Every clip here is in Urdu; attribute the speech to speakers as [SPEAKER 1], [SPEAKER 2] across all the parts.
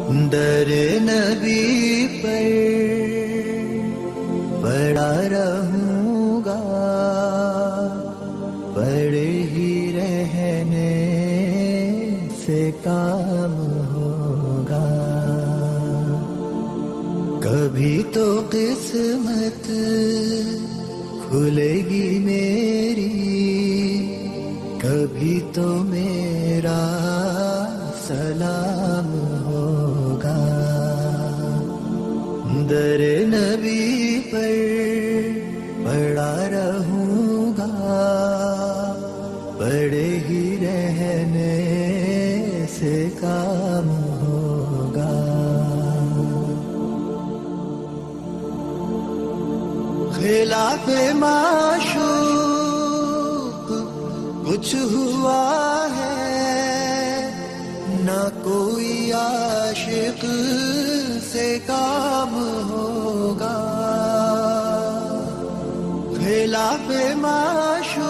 [SPEAKER 1] در نبی پر پڑا رہوں گا، پڑے ہی رہنے سے کام ہوگا. کبھی تو قسمت کھلے گی میری، کبھی تو میرا سلام ہوگا. در نبی پر پڑا رہوں گا، پڑے ہی رہنے سے کام ہوگا. خلاف معشوق کچھ ہوا ہے، نہ کوئی عاشق سے کام ہوگا. خلاف معشوق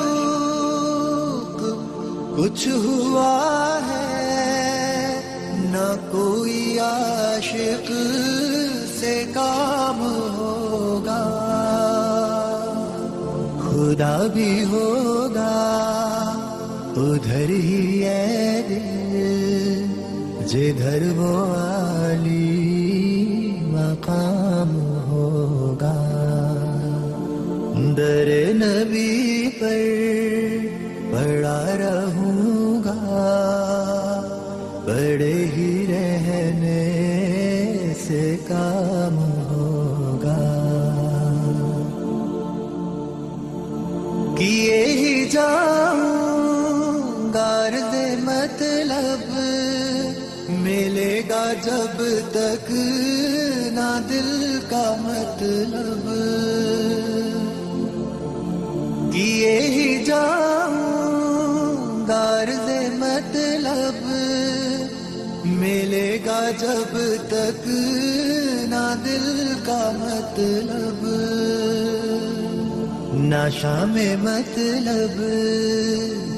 [SPEAKER 1] کچھ ہوا ہے، نہ کوئی عاشق سے کام ہوگا. خدا بھی ہوگا ادھر ہی ہے دل، جدھر وہ عالی مقام ہوگا. در نبی پر پڑا رہوں گا، پڑے ہی رہنے سے کام ہوگا. کیے ہی جاؤں غرض مطلب، ملے گا جب تک نہ دل کا مطلب. کیے ہی جاؤں غرض مطلب، ملے گا جب تک نہ دل کا مطلب. نہ شام مطلب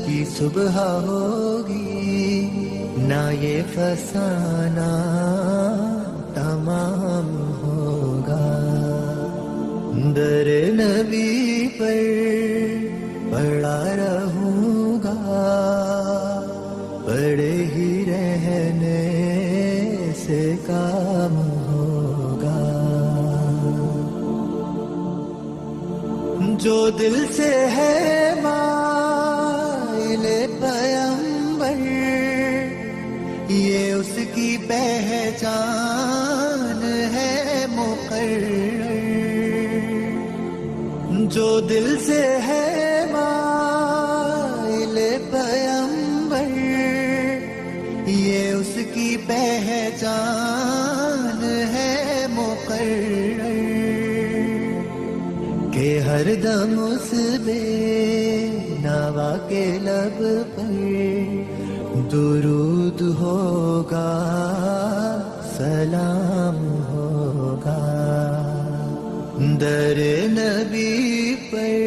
[SPEAKER 1] کی صبح ہوگی، نہ یہ فسانہ تمام ہوگا. در نبی پر پڑا رہوں گا، پڑے ہی رہنے سے کام ہوگا. جو دل سے ہے مائل پیمبر، یہ اس کی پہچان ہے مقرر. جو دل سے ہے مائل پیمبر، یہ اس کی پہچان ہے مقرر. کہ ہر دم اس بے نوا کے لب پر درود ہوگا، سلام ہوگا. در نبی پر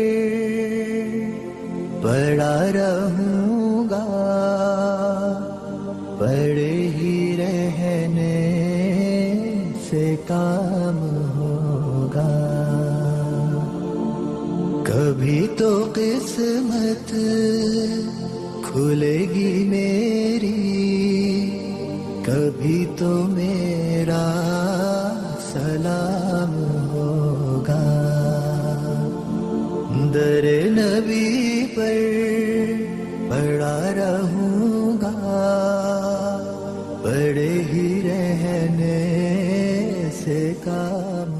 [SPEAKER 1] پڑا رہوں گا، پڑے ہی رہنے سے کام ہوگا. کبھی تو قسمت کھلے گی میری، کبھی تو میرا سلام ہوگا. در نبی پر پڑا رہوں گا، پڑے ہی رہنے سے کام